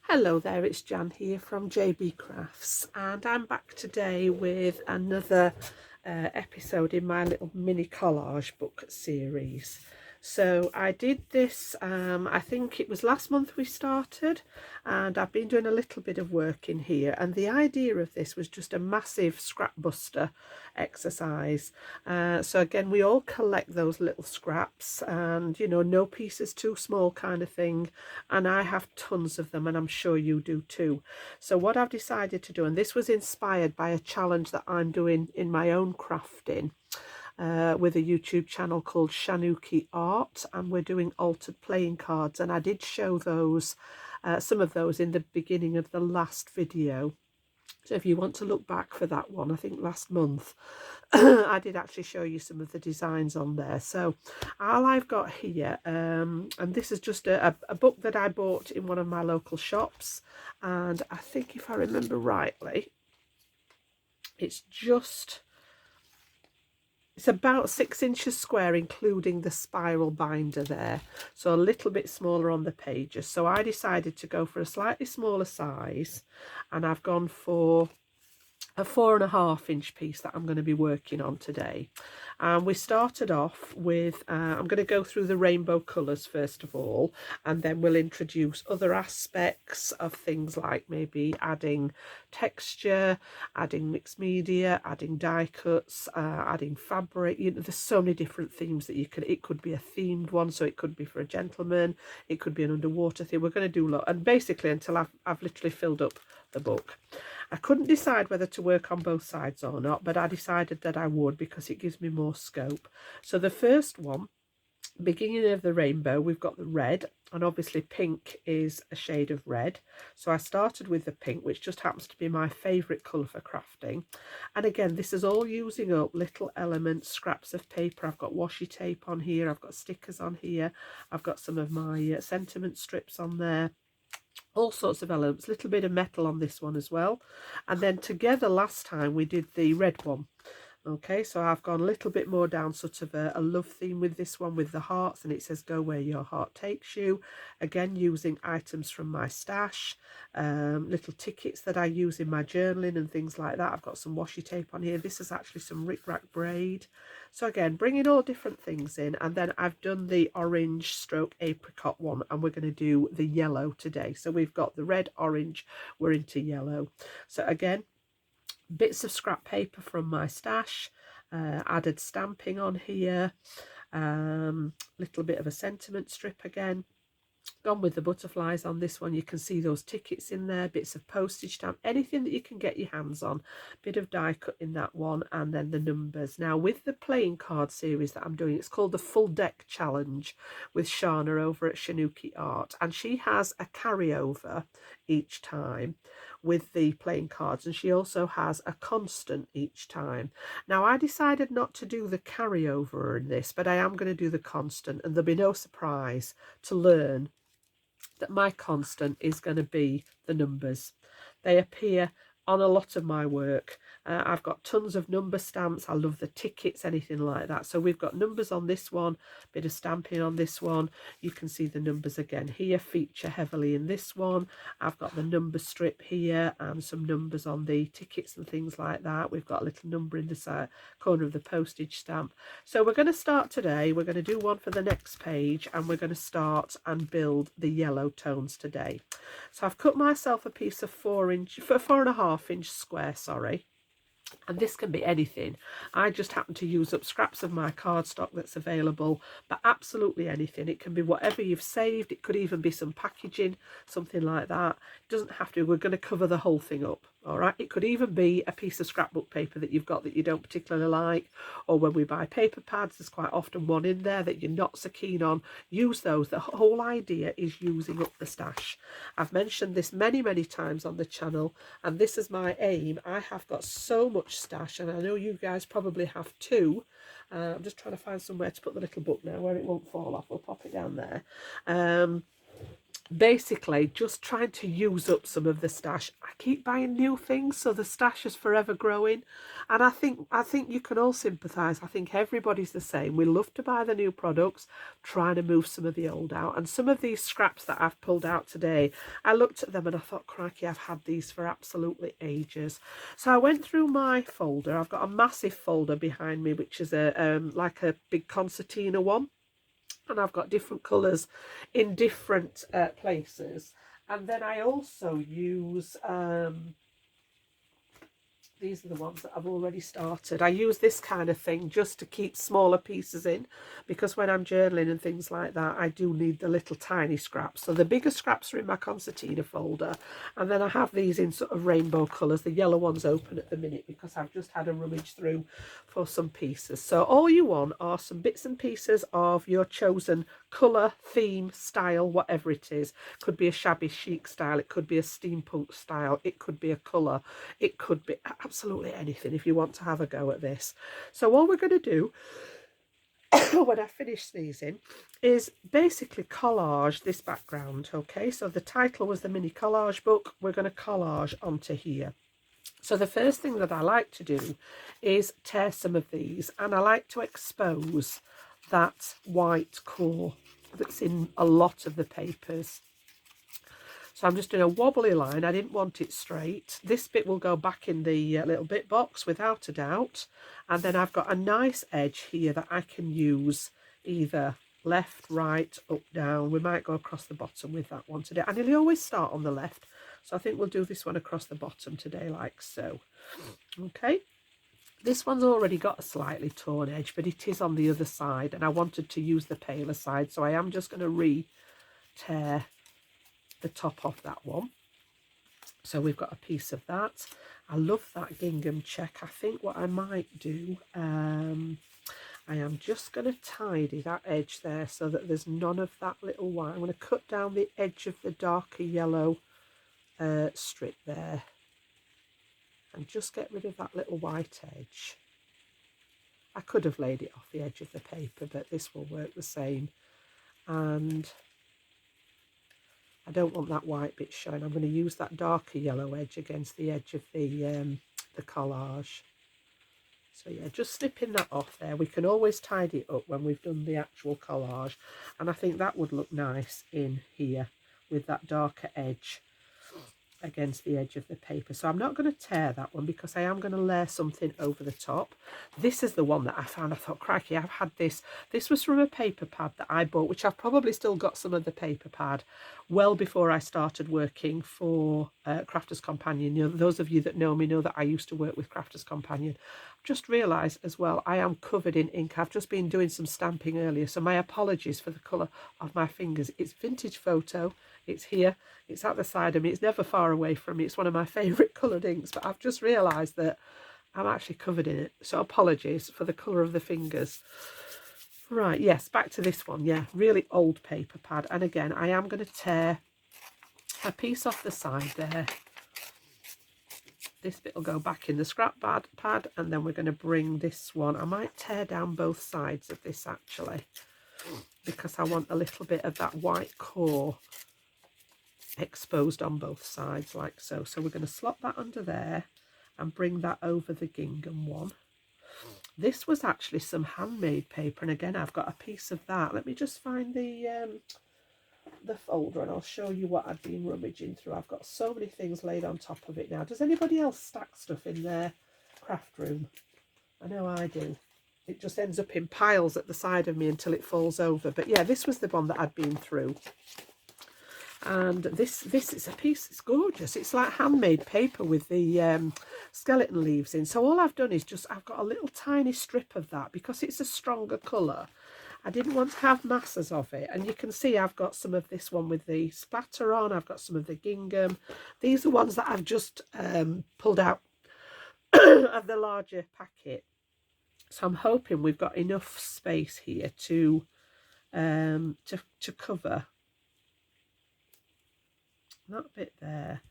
Hello there, it's Jan here from JB Crafts, and I'm back today with another episode in my little mini collage book series. So I did this, I think it was last month we started, and I've been doing a little bit of work in here, and the idea of this was just a massive scrap buster exercise. So again, we all collect those little scraps, and you know, no piece is too small kind of thing, and I have tons of them, and I'm sure you do too. So what I've decided to do, and this was inspired by a challenge that I'm doing in my own crafting, with a YouTube channel called Shanuki Art, and we're doing altered playing cards, and I did show those, some of those in the beginning of the last video. So if you want to look back for that one, I think last month, I did actually show you some of the designs on there. So all I've got here, and this is just a book that I bought in one of my local shops, and I think if I remember rightly, it's about 6 inches square, including the spiral binder there, so a little bit smaller on the pages. So I decided to go for a slightly smaller size, and I've gone for a 4.5-inch piece that I'm going to be working on today. We started off with, I'm going to go through the rainbow colours first of all, and then we'll introduce other aspects of things like maybe adding texture, adding mixed media, adding die cuts, adding fabric. You know, there's so many different themes that you could, it could be a themed one, so it could be for a gentleman, it could be an underwater theme. We're going to do a lot, and basically until I've literally filled up the book. I couldn't decide whether to work on both sides or not, but I decided that I would because it gives me more scope. So the first one, beginning of the rainbow, we've got the red, and obviously pink is a shade of red. So I started with the pink, which just happens to be my favourite colour for crafting. And again, this is all using up little elements, scraps of paper. I've got washi tape on here, I've got stickers on here, I've got some of my sentiment strips on there. All sorts of elements, little bit of metal on this one as well. And then together last time we did the red one. Okay, so I've gone a little bit more down sort of a love theme with this one, with the hearts, and it says go where your heart takes you. Again, using items from my stash, little tickets that I use in my journaling and things like that. I've got some washi tape on here. This is actually some rickrack braid. So again, bringing all different things in, and then I've done the orange stroke apricot one, and we're going to do the yellow today. So we've got the red, orange, we're into yellow. So again, bits of scrap paper from my stash, added stamping on here, little bit of a sentiment strip again. Gone with the butterflies on this one. You can see those tickets in there, bits of postage stamp, anything that you can get your hands on. Bit of die cut in that one, and then the numbers. Now with the playing card series that I'm doing, it's called the Full Deck Challenge with Shana over at Shanuki Art, and she has a carryover each time with the playing cards, and she also has a constant each time. Now I decided not to do the carryover in this, but I am going to do the constant, and there'll be no surprise to learn that my constant is going to be the numbers. They appear on a lot of my work. I've got tons of number stamps. I love the tickets, anything like that. So we've got numbers on this one, bit of stamping on this one. You can see the numbers again here feature heavily in this one. I've got the number strip here and some numbers on the tickets and things like that. We've got a little number in the side corner of the postage stamp. So we're going to start today. We're going to do one for the next page, and we're going to start and build the yellow tones today. So I've cut myself a piece of 4.5-inch square, sorry. And this can be anything. I just happen to use up scraps of my cardstock that's available, but absolutely anything. It can be whatever you've saved. It could even be some packaging, something like that. It doesn't have to. We're going to cover the whole thing up. All right. It could even be a piece of scrapbook paper that you've got that you don't particularly like, or when we buy paper pads, there's quite often one in there that you're not so keen on. Use those. The whole idea is using up the stash. I've mentioned this many times on the channel, and this is my aim. I have got so much stash, and I know you guys probably have too. I'm just trying to find somewhere to put the little book now where it won't fall off. We'll pop it down there. basically just trying to use up some of the stash. I keep buying new things, so the stash is forever growing, and I think you can all sympathise. I think everybody's the same. We love to buy the new products, trying to move some of the old out. And some of these scraps that I've pulled out today, I looked at them and I thought, crikey, I've had these for absolutely ages. So I went through my folder. I've got a massive folder behind me, which is a like a big concertina one. And I've got different colours in different places. And then I also use these are the ones that I've already started. I use this kind of thing just to keep smaller pieces in, because when I'm journaling and things like that, I do need the little tiny scraps. So the bigger scraps are in my concertina folder, and then I have these in sort of rainbow colours. The yellow one's open at the minute because I've just had a rummage through for some pieces. So all you want are some bits and pieces of your chosen colour, theme, style, whatever it is. Could be a shabby chic style, it could be a steampunk style, it could be a colour, it could be absolutely anything if you want to have a go at this. So all we're going to do when I finish sneezing is basically collage this background. Okay, so the title was the Mini Collage book. We're going to collage onto here. So the first thing that I like to do is tear some of these, and I like to expose that white core that's in a lot of the papers. So I'm just doing a wobbly line. I didn't want it straight. This bit will go back in the little bit box without a doubt. And then I've got a nice edge here that I can use either left, right, up, down. We might go across the bottom with that one today. I nearly always start on the left, so I think we'll do this one across the bottom today, like so. Okay. This one's already got a slightly torn edge, but it is on the other side, and I wanted to use the paler side, so I am just going to re-tear the top off that one. So we've got a piece of that. I love that gingham check. I think what I might do, I am just going to tidy that edge there so that there's none of that little white. I'm going to cut down the edge of the darker yellow strip there and just get rid of that little white edge. I could have laid it off the edge of the paper, but this will work the same. And I don't want that white bit showing. I'm going to use that darker yellow edge against the edge of the collage. So yeah, just snipping that off there. We can always tidy it up when we've done the actual collage. And I think that would look nice in here with that darker edge against the edge of the paper. So I'm not going to tear that one because I am going to layer something over the top. This is the one that I found. I thought, crikey, I've had this. This was from a paper pad that I bought, which I've probably still got some of the paper pad well before I started working for Crafters Companion. You know, those of you that know me know that I used to work with Crafters Companion. Just realised as well, I am covered in ink. I've just been doing some stamping earlier, so my apologies for the colour of my fingers. It's vintage photo. It's here. It's at the side of me. It's never far away from me. It's one of my favourite coloured inks, but I've just realised that I'm actually covered in it. So apologies for the colour of the fingers. Right, yes, back to this one. Yeah, really old paper pad. And again, I am going to tear a piece off the side there. This bit will go back in the scrap pad, and then we're going to bring this one. I might tear down both sides of this actually, because I want a little bit of that white core exposed on both sides like so. So we're going to slot that under there and bring that over the gingham one. This was actually some handmade paper, and again I've got a piece of that. Let me just find the folder and I'll show you what I've been rummaging through. I've got so many things laid on top of it now. Does anybody else stack stuff in their craft room? I know I do. It just ends up in piles at the side of me until it falls over. But yeah, this was the one that I'd been through. And this is a piece, it's gorgeous. It's like handmade paper with the skeleton leaves in. So all I've done is I've got a little tiny strip of that because it's a stronger colour. I didn't want to have masses of it. And you can see I've got some of this one with the splatter on. I've got some of the gingham. These are ones that I've just pulled out of the larger packet. So I'm hoping we've got enough space here to cover that bit there.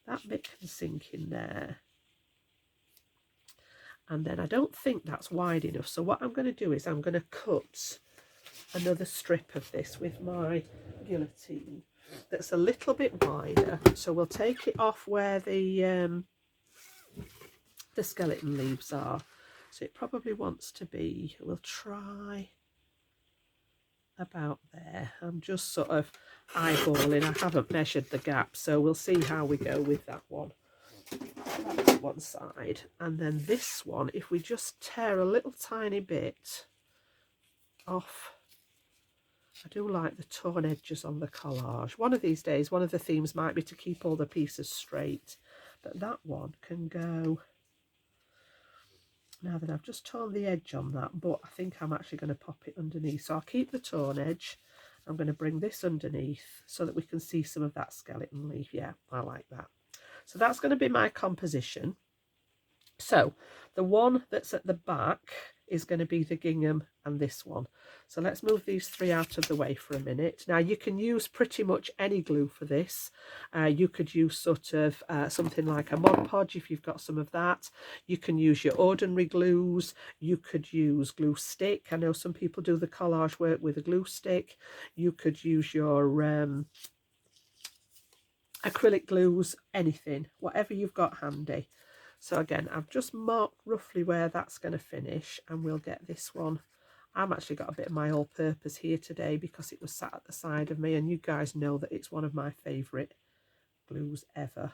That bit can sink in there. And then I don't think that's wide enough. So what I'm going to do is I'm going to cut another strip of this with my guillotine. that's a little bit wider. So we'll take it off where the skeleton leaves are. So it probably wants to be, we'll try about there. I'm just sort of eyeballing. I haven't measured the gap, so we'll see how we go with that one. That's one side. And then this one, if we just tear a little tiny bit off, I do like the torn edges on the collage. One of these days, one of the themes might be to keep all the pieces straight, but that one can go. Now then, I've just torn the edge on that, but I think I'm actually going to pop it underneath. So I'll keep the torn edge. I'm going to bring this underneath so that we can see some of that skeleton leaf. Yeah, I like that. So that's going to be my composition. So the one that's at the back is going to be the gingham and this one. So let's move these three out of the way for a minute. Now you can use pretty much any glue for this. You could use sort of something like a Mod Podge if you've got some of that. You can use your ordinary glues. You could use glue stick. I know some people do the collage work with a glue stick. You could use your acrylic glues, anything, whatever you've got handy. So again, I've just marked roughly where that's going to finish, and we'll get this one. I've actually got a bit of my all-purpose here today because it was sat at the side of me, and you guys know that it's one of my favourite glues ever.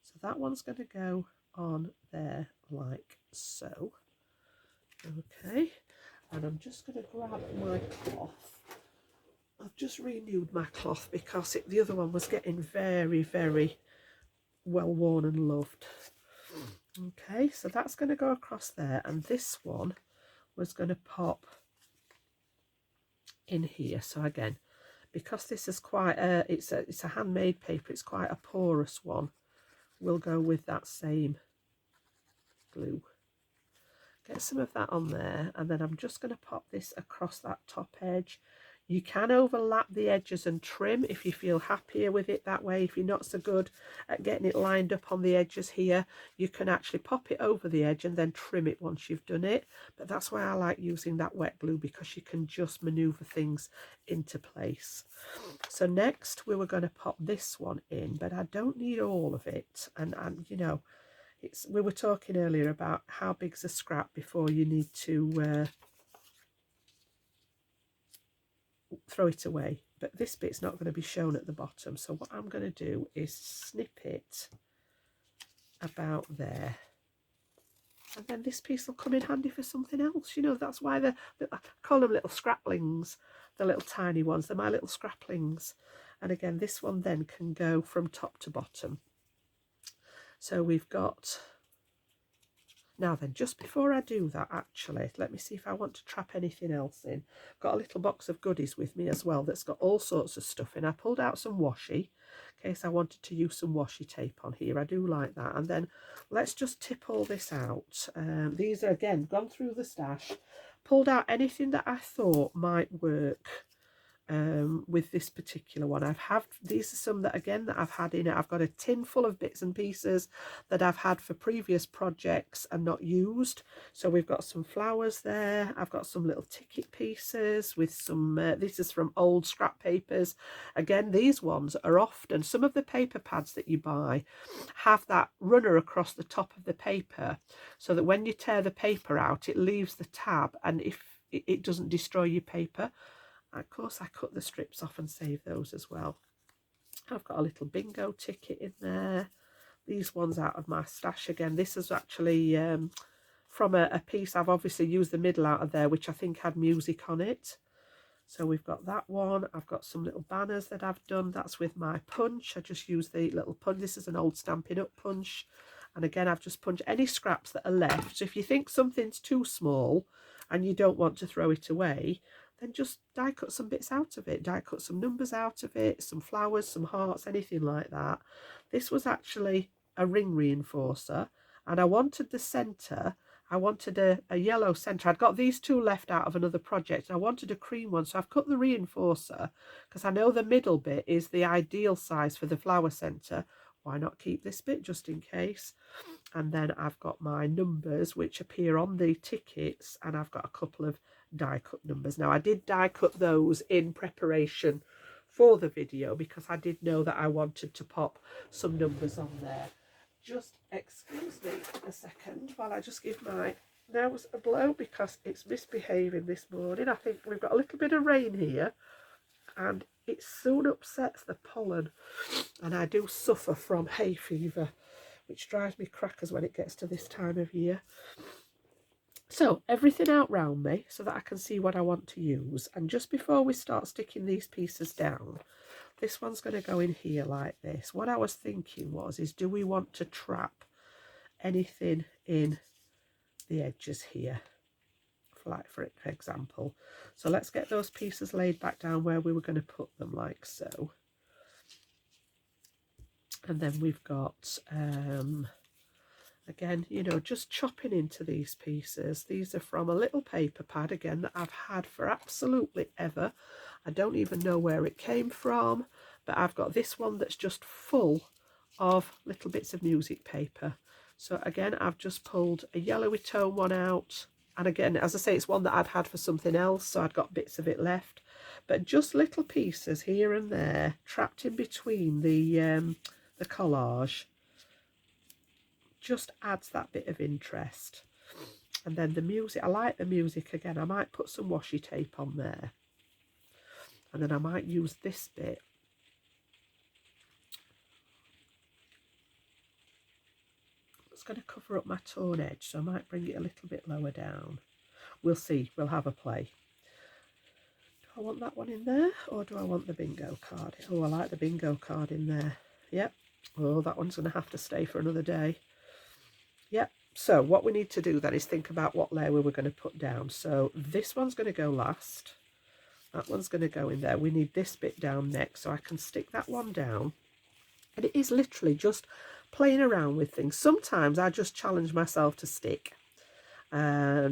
So that one's going to go on there like so. Okay, and I'm just going to grab my cloth. I've just renewed my cloth because the other one was getting very, very well worn and loved. Okay, so that's going to go across there, and this one was going to pop in here. So again, because this is quite a it's a handmade paper, it's quite a porous one, we'll go with that same glue. Get some of that on there, and then I'm just going to pop this across that top edge. You can overlap the edges and trim if you feel happier with it that way. If you're not so good at getting it lined up on the edges here, you can actually pop it over the edge and then trim it once you've done it. But that's why I like using that wet glue, because you can just maneuver things into place. So next we were going to pop this one in, but I don't need all of it. And you know, we were talking earlier about how big's a scrap before you need to throw it away, but this bit's not going to be shown at the bottom. So what I'm going to do is snip it about there, and then this piece will come in handy for something else. You know, that's why I call them little scraplings, the little tiny ones. They're my little scraplings. And again, this one then can go from top to bottom. So we've got, now then, just before I do that, actually, let me see if I want to trap anything else in. I've got a little box of goodies with me as well that's got all sorts of stuff in. I pulled out some washi in case I wanted to use some washi tape on here. I do like that. And then let's just tip all this out. These are, again, gone through the stash, pulled out anything that I thought might work with this particular one. These are some that, again, that I've had in it. I've got a tin full of bits and pieces that I've had for previous projects and not used. So we've got some flowers there. I've got some little ticket pieces with some, this is from old scrap papers. Again, these ones are often, some of the paper pads that you buy have that runner across the top of the paper so that when you tear the paper out, it leaves the tab, and if it doesn't destroy your paper. Of course, I cut the strips off and save those as well. I've got a little bingo ticket in there. These ones out of my stash again. This is actually from a piece. I've obviously used the middle out of there, which I think had music on it. So we've got that one. I've got some little banners that I've done. That's with my punch. I just used the little punch. This is an old Stampin' Up punch. And again, I've just punched any scraps that are left. So if you think something's too small and you don't want to throw it away, then just die cut some bits out of it, die cut some numbers out of it, some flowers, some hearts, anything like that. This was actually a ring reinforcer, and I wanted the centre, I wanted a yellow centre. I'd got these two left out of another project, and I wanted a cream one, so I've cut the reinforcer because I know the middle bit is the ideal size for the flower centre. Why not keep this bit just in case? And then I've got my numbers which appear on the tickets, and I've got a couple of die cut numbers. Now I did die cut those in preparation for the video, because I did know that I wanted to pop some numbers on there. Just excuse me a second while I just give my nose a blow, because it's misbehaving this morning. I think we've got a little bit of rain here and it soon upsets the pollen, and I do suffer from hay fever, which drives me crackers when it gets to this time of year. So everything out round me so that I can see what I want to use. And just before we start sticking these pieces down, this one's going to go in here like this. What I was thinking is do we want to trap anything in the edges here, for example. So let's get those pieces laid back down where we were going to put them, like so. And then we've got again, you know, just chopping into these pieces. These are from a little paper pad, again, that I've had for absolutely ever. I don't even know where it came from, but I've got this one that's just full of little bits of music paper. So again, I've just pulled a yellowy tone one out. And again, as I say, it's one that I'd had for something else, so I'd got bits of it left. But just little pieces here and there, trapped in between the collage, just adds that bit of interest. And then the music, I like the music again. I might put some washi tape on there, and then I might use this bit it's going to cover up my tone edge, so I might bring it a little bit lower down. We'll see, we'll have a play. Do I want that one in there, or do I want the bingo card? Oh, I like the bingo card in there. Yep. Oh, that one's going to have to stay for another day. Yep. So what we need to do then is think about what layer we were going to put down. So this one's going to go last. That one's going to go in there. We need this bit down next, so I can stick that one down. And it is literally just playing around with things. Sometimes I just challenge myself to stick.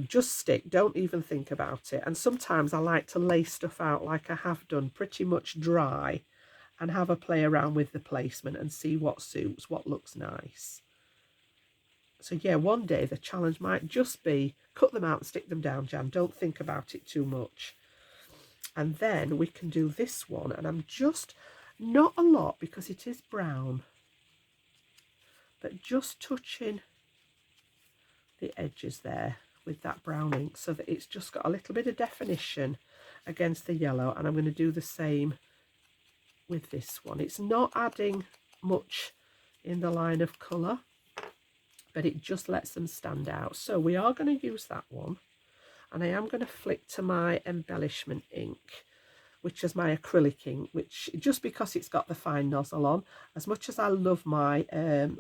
Just stick, don't even think about it. And sometimes I like to lay stuff out like I have done, pretty much dry, and have a play around with the placement and see what suits, what looks nice. So yeah, one day the challenge might just be cut them out and stick them down, Jan. Don't think about it too much. And then we can do this one, and I'm just, not a lot because it is brown, but just touching the edges there with that brown ink so that it's just got a little bit of definition against the yellow. And I'm going to do the same with this one. It's not adding much in the line of colour, but it just lets them stand out. So we are going to use that one, and I am going to flick to my embellishment ink, which is my acrylic ink, which, just because it's got the fine nozzle on, as much as I love my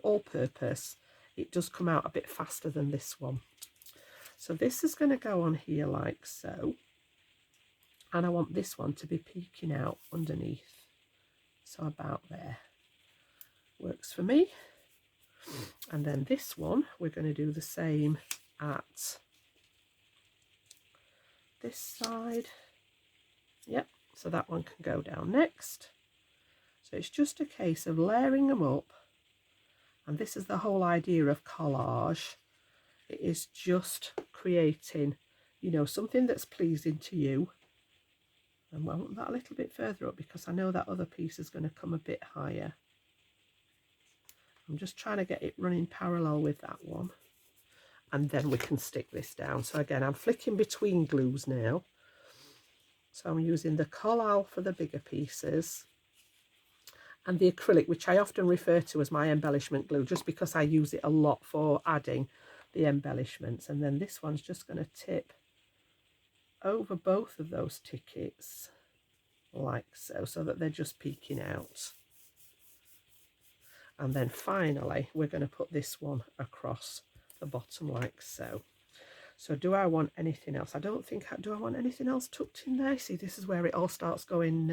all-purpose, it does come out a bit faster than this one. So this is going to go on here like so, and I want this one to be peeking out underneath, so about there works for me. And then this one we're going to do the same at this side. Yep, so that one can go down next. So it's just a case of layering them up. And this is the whole idea of collage. It is just creating, you know, something that's pleasing to you. And I want that a little bit further up because I know that other piece is going to come a bit higher. I'm just trying to get it running parallel with that one. And then we can stick this down. So again, I'm flicking between glues now. So I'm using the Collage for the bigger pieces, and the acrylic, which I often refer to as my embellishment glue, just because I use it a lot for adding the embellishments. And then this one's just going to tip over both of those tickets like so, so that they're just peeking out. And then finally we're going to put this one across the bottom like so. So do I want anything else? I don't think, do I want anything else tucked in there? See, this is where it all starts going.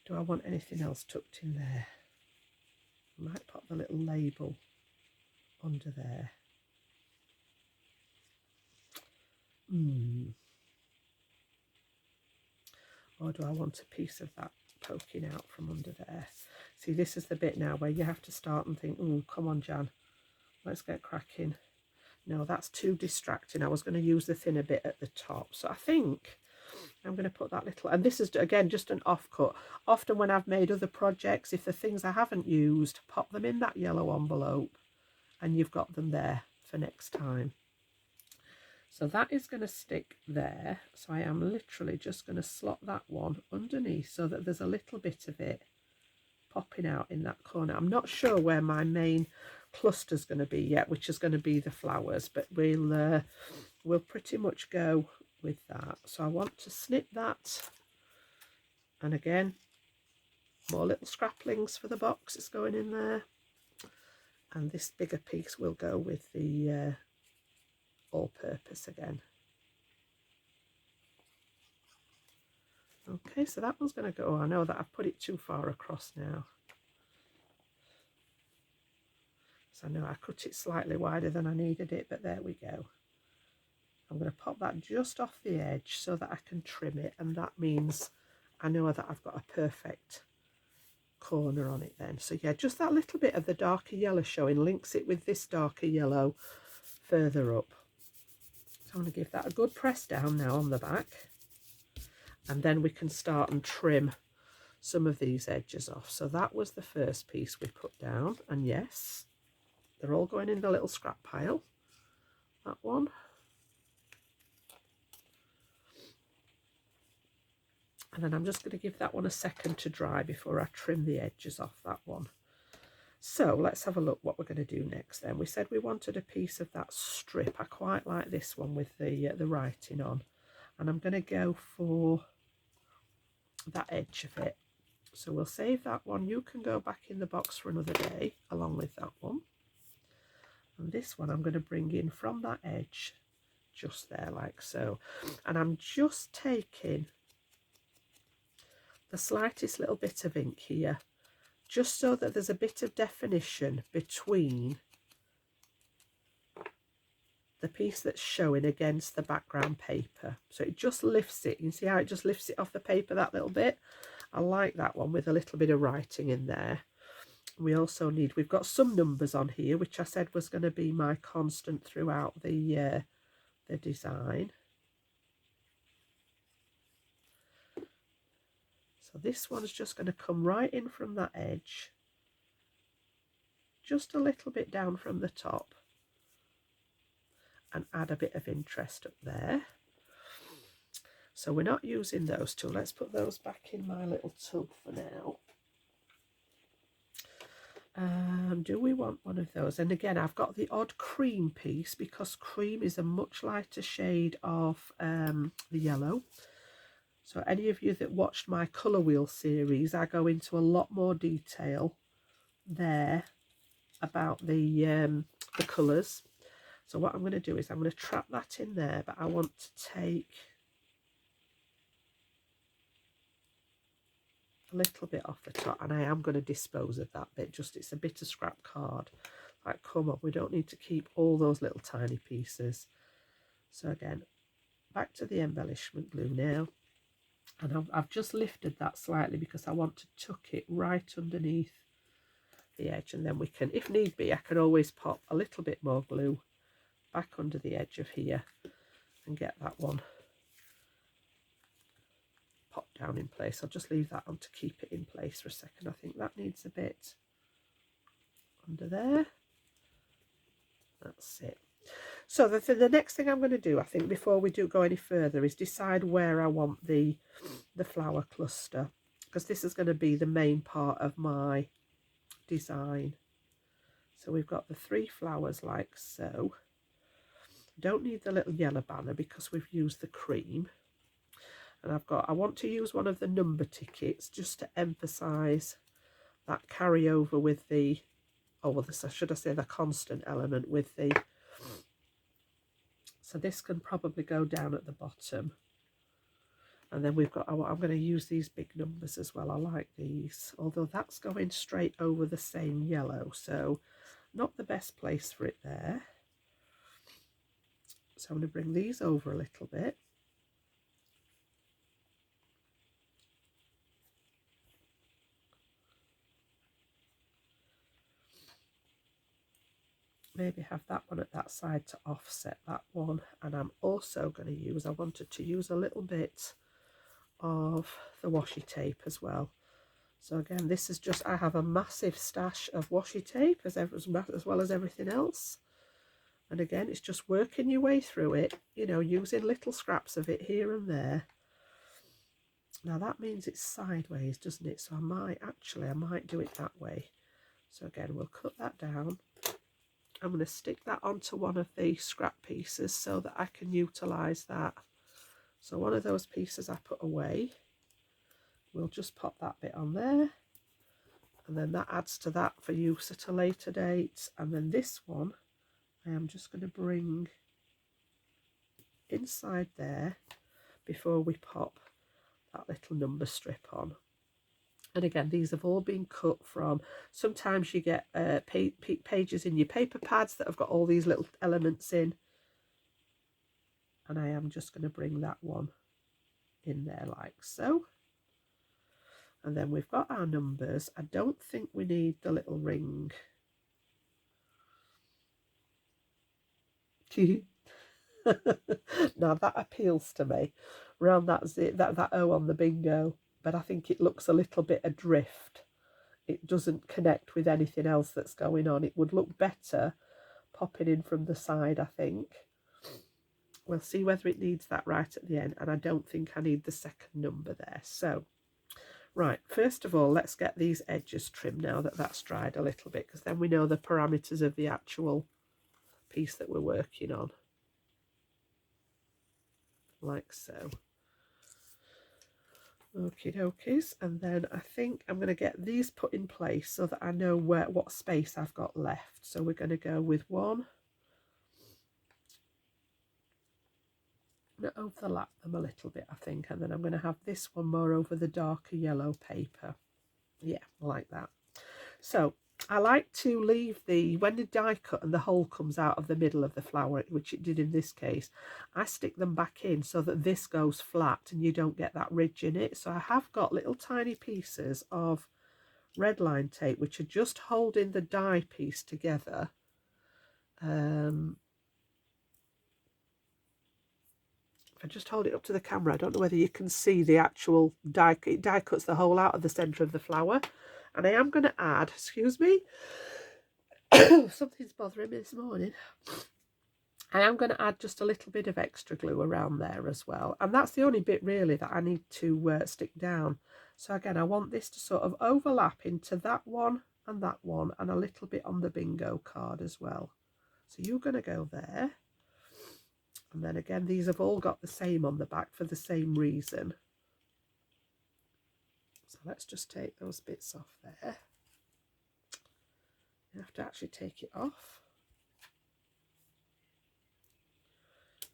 Do I want anything else tucked in there? I might pop the little label under there. Or do I want a piece of that poking out from under there? See, this is the bit now where you have to start and think, oh, come on, Jan, let's get cracking. No, that's too distracting. I was going to use the thinner bit at the top. So I think I'm going to put that little, and this is again just an offcut. Often when I've made other projects, if the things I haven't used, pop them in that yellow envelope and you've got them there for next time. So that is going to stick there. So I am literally just going to slot that one underneath so that there's a little bit of it popping out in that corner. I'm not sure where my main cluster is going to be yet, which is going to be the flowers, but we'll pretty much go with that. So I want to snip that, and again, more little scraplings for the box is going in there, and this bigger piece will go with the all-purpose again. Okay, so that one's going to go. I know that I've put it too far across now. So I know I cut it slightly wider than I needed it, but there we go. I'm going to pop that just off the edge so that I can trim it, and that means I know that I've got a perfect corner on it then. So yeah, just that little bit of the darker yellow showing links it with this darker yellow further up. So I'm going to give that a good press down now on the back, and then we can start and trim some of these edges off. So that was the first piece we put down, and yes, they're all going in the little scrap pile. That one. And then I'm just going to give that one a second to dry before I trim the edges off that one. So let's have a look what we're going to do next then. We said we wanted a piece of that strip. I quite like this one with the writing on. And I'm going to go for that edge of it. So we'll save that one. You can go back in the box for another day along with that one. And this one I'm going to bring in from that edge just there like so. And I'm just taking the slightest little bit of ink here, just so that there's a bit of definition between the piece that's showing against the background paper. So it just lifts it. You can see how it just lifts it off the paper that little bit. I like that one with a little bit of writing in there. We also need, we've got some numbers on here, which I said was going to be my constant throughout the design. So this one's just going to come right in from that edge, just a little bit down from the top, and add a bit of interest up there. So we're not using those two. Let's put those back in my little tub for now. Do we want one of those? And again, I've got the odd cream piece because cream is a much lighter shade of the yellow. So any of you that watched my colour wheel series, I go into a lot more detail there about the colours. So what I'm going to do is I'm going to trap that in there, but I want to take a little bit off the top, and I am going to dispose of that bit. Just, it's a bit of scrap card. Like, come on, we don't need to keep all those little tiny pieces. So again, back to the embellishment glue now. And I've just lifted that slightly because I want to tuck it right underneath the edge, and then we can, if need be, I can always pop a little bit more glue back under the edge of here and get that one popped down in place. I'll just leave that on to keep it in place for a second. I think that needs a bit under there. That's it. So the next thing I'm going to do, I think, before we do go any further, is decide where I want the flower cluster, because this is going to be the main part of my design. So we've got the 3 flowers like so. Don't need the little yellow banner because we've used the cream. And I want to use one of the number tickets just to emphasize that carryover with the, should I say the constant element with the, so this can probably go down at the bottom. And then we've got, I'm going to use these big numbers as well. I like these, although that's going straight over the same yellow, so not the best place for it there. So I'm going to bring these over a little bit. Maybe have that one at that side to offset that one. And I'm also going to use, I wanted to use a little bit of the washi tape as well. So again, this is just, I have a massive stash of washi tape as well as everything else. And again, it's just working your way through it, you know, using little scraps of it here and there. Now that means it's sideways, doesn't it? So I might do it that way. So again, we'll cut that down. I'm going to stick that onto one of the scrap pieces so that I can utilise that. So one of those pieces I put away. We'll just pop that bit on there. And then that adds to that for use at a later date. And then this one, I am just going to bring inside there before we pop that little number strip on. And again, these have all been cut from, sometimes you get pages in your paper pads that have got all these little elements in. And I am just going to bring that one in there like so. And then we've got our numbers. I don't think we need the little ring. Now that appeals to me, around that O on the bingo, but I think it looks a little bit adrift. It doesn't connect with anything else that's going on. It would look better popping in from the side, I think. We'll see whether it needs that right at the end, and I don't think I need the second number there. So, right, first of all, let's get these edges trimmed now that that's dried a little bit, because then we know the parameters of the actual piece that we're working on. Like so. Okie dokies, and then I think I'm going to get these put in place so that I know what space I've got left. So we're going to go with one. I'm going to overlap them a little bit, I think, and then I'm going to have this one more over the darker yellow paper. Yeah, like that. So I like to leave when the die cut and the hole comes out of the middle of the flower, which it did in this case, I stick them back in so that this goes flat and you don't get that ridge in it. So I have got little tiny pieces of red line tape which are just holding the die piece together. If I just hold it up to the camera, I don't know whether you can see the actual die. It die cuts the hole out of the centre of the flower. And I am going to add, excuse me, something's bothering me this morning. I am going to add just a little bit of extra glue around there as well. And that's the only bit really that I need to stick down. So again, I want this to sort of overlap into that one and a little bit on the bingo card as well. So you're going to go there. And then again, these have all got the same on the back for the same reason. So let's just take those bits off there. You have to actually take it off.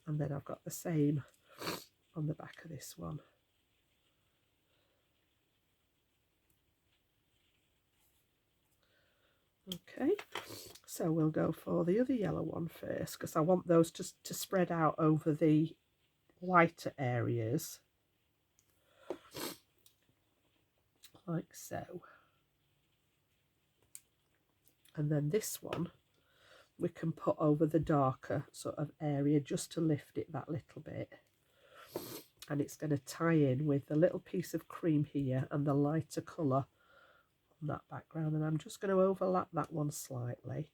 And then I've got the same on the back of this one. Okay, so we'll go for the other yellow one first, because I want those just to spread out over the lighter areas. Like so. And then this one we can put over the darker sort of area just to lift it that little bit. And it's going to tie in with the little piece of cream here and the lighter colour on that background. And I'm just going to overlap that one slightly.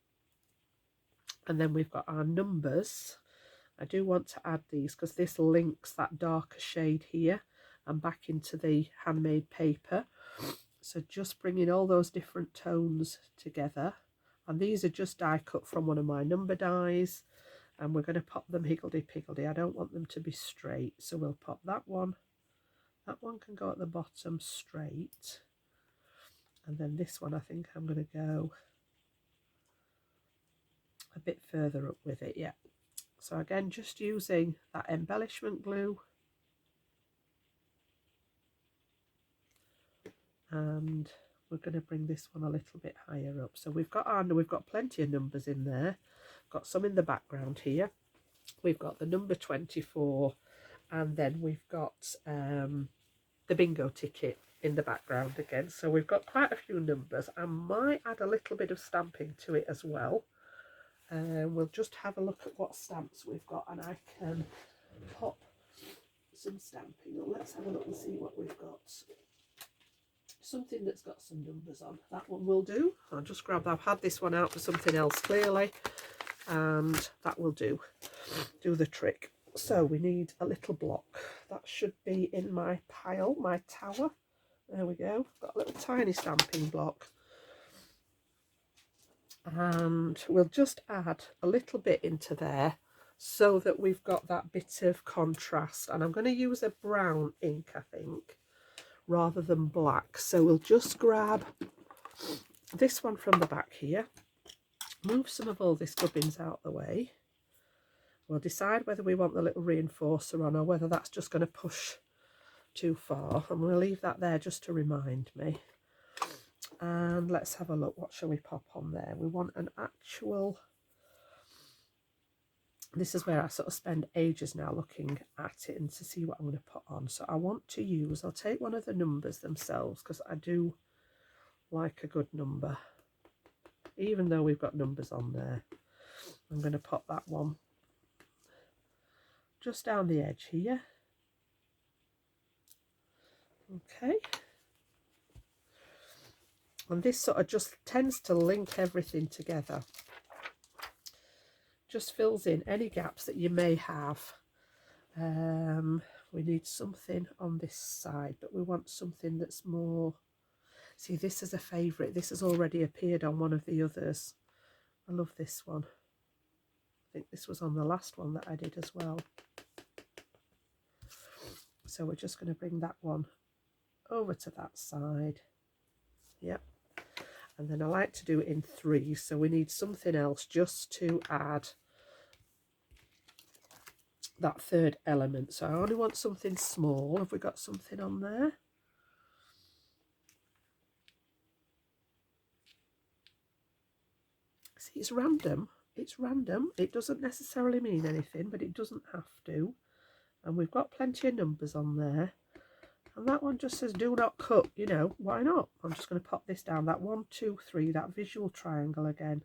And then we've got our numbers. I do want to add these because this links that darker shade here and back into the handmade paper. So just bringing all those different tones together. And these are just die cut from one of my number dies. And we're going to pop them higgledy-piggledy. I don't want them to be straight. So we'll pop that one. That one can go at the bottom straight. And then this one, I think I'm going to go a bit further up with it. Yeah. So again, just using that embellishment glue. And we're going to bring this one a little bit higher up. So we've got plenty of numbers in there. Got some in the background here. We've got the number 24, and then we've got the bingo ticket in the background again. So we've got quite a few numbers. I might add a little bit of stamping to it as well. We'll just have a look at what stamps we've got, and I can pop some stamping on. Let's have a look and see what we've got. Something that's got some numbers on. That one will do. I'll just grab that. I've had this one out for something else clearly, and that will do the trick. So we need a little block. That should be in my pile, my tower. There we go. Got a little tiny stamping block. And we'll just add a little bit into there so that we've got that bit of contrast. And I'm going to use a brown ink, I think, rather than black. So we'll just grab this one from the back here, move some of all this gubbins out the way. We'll decide whether we want the little reinforcer on or whether that's just going to push too far. I'm going to leave that there just to remind me. And let's have a look. What shall we pop on there? We want an actual... This is where I sort of spend ages now looking at it and to see what I'm going to put on. So I want to use... I'll take one of the numbers themselves because I do like a good number. Even though we've got numbers on there. I'm going to pop that one just down the edge here. Okay. And this sort of just tends to link everything together. Just fills in any gaps that you may have. We need something on this side, but we want something that's more... See, this is a favourite. This has already appeared on one of the others. I love this one. I think this was on the last one that I did as well. So we're just going to bring that one over to that side. Yep. And then I like to do it in 3, so we need something else just to add that third element. So I only want something small. Have we got something on there? See, it's random. It's random. It doesn't necessarily mean anything, but it doesn't have to. And we've got plenty of numbers on there. And that one just says do not cut, you know, why not? I'm just going to pop this down, that 1, 2, 3, that visual triangle again.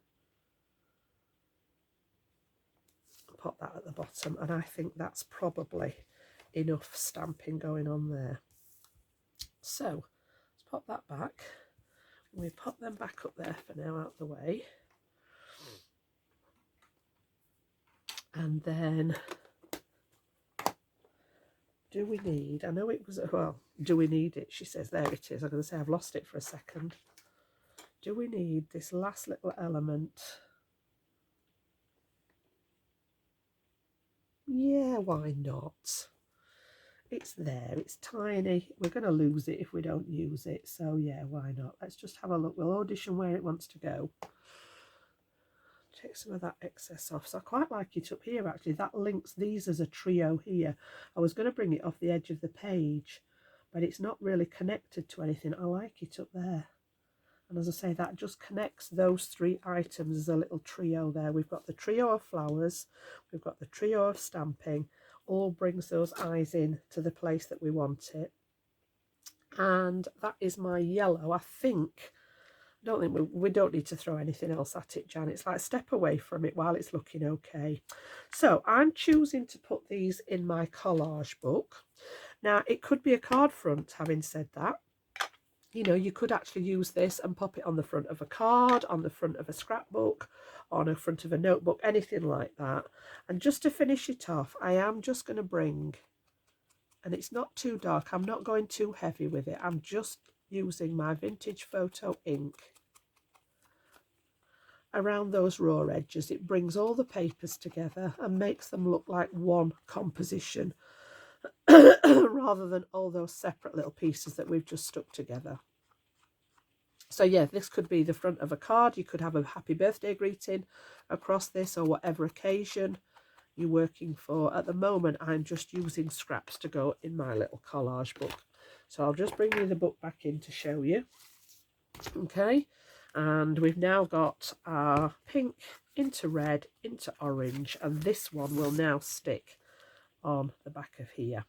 Pop that at the bottom, and I think that's probably enough stamping going on there. So let's pop that back. We pop them back up there for now, out the way. And then... do we need, I know it was, well, do we need it? She says, there it is. I'm going to say I've lost it for a second. Do we need this last little element? Yeah, why not? It's there, it's tiny. We're going to lose it if we don't use it. So yeah, why not? Let's just have a look. We'll audition where it wants to go. Take some of that excess off. So I quite like it up here actually. That links these as a trio here. I was going to bring it off the edge of the page, but it's not really connected to anything. I like it up there. And as I say, that just connects those 3 items as a little trio there. We've got the trio of flowers, we've got the trio of stamping, all brings those eyes in to the place that we want it. And that is my yellow. I think... I don't think we don't need to throw anything else at it, Jan. It's like step away from it while it's looking okay. So I'm choosing to put these in my collage book. Now, it could be a card front, having said that. You know, you could actually use this and pop it on the front of a card, on the front of a scrapbook, on the front of a notebook, anything like that. And just to finish it off, I am just going to bring, and it's not too dark, I'm not going too heavy with it, I'm just using my vintage photo ink around those raw edges. It brings all the papers together and makes them look like one composition rather than all those separate little pieces that we've just stuck together. So yeah, this could be the front of a card. You could have a happy birthday greeting across this, or whatever occasion you're working for. At the moment, I'm just using scraps to go in my little collage book. So I'll just bring you the book back in to show you. Okay, and we've now got our pink into red, into orange, and this one will now stick on the back of here.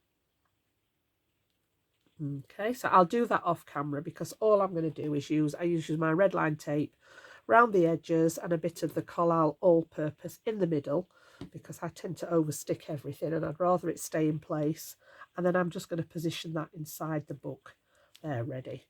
Okay, so I'll do that off camera because all I'm going to do is use my red line tape round the edges and a bit of the Collage all-purpose in the middle, because I tend to overstick everything and I'd rather it stay in place. and then I'm just going to position that inside the book. There, ready.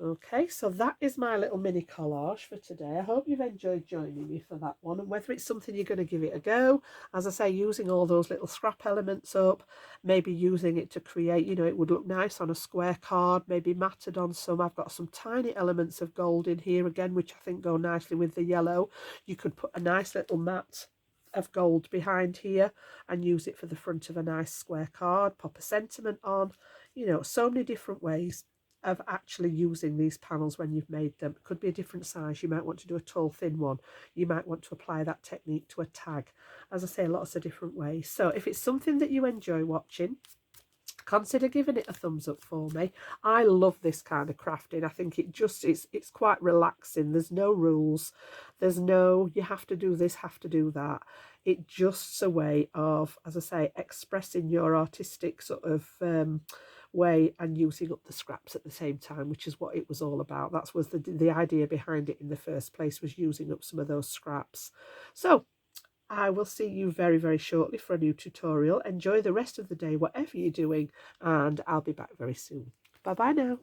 Okay, so that is my little mini collage for today. I hope you've enjoyed joining me for that one, and whether it's something you're going to give it a go, as I say, using all those little scrap elements up, maybe using it to create, you know, it would look nice on a square card, maybe matted on some. I've got some tiny elements of gold in here again, which I think go nicely with the yellow. You could put a nice little mat of gold behind here and use it for the front of a nice square card, pop a sentiment on, you know, so many different ways of actually using these panels when you've made them. It could be a different size. You might want to do a tall, thin one. You might want to apply that technique to a tag. As I say, lots of different ways. So if it's something that you enjoy watching, consider giving it a thumbs up for me. I love this kind of crafting. I think it's quite relaxing. There's no rules. There's no you have to do this, have to do that. It's just a way of, as I say, expressing your artistic sort of way and using up the scraps at the same time, which is what it was all about. That was the idea behind it in the first place, was using up some of those scraps. So I will see you very, very shortly for a new tutorial. Enjoy the rest of the day, whatever you're doing, and I'll be back very soon. Bye bye now.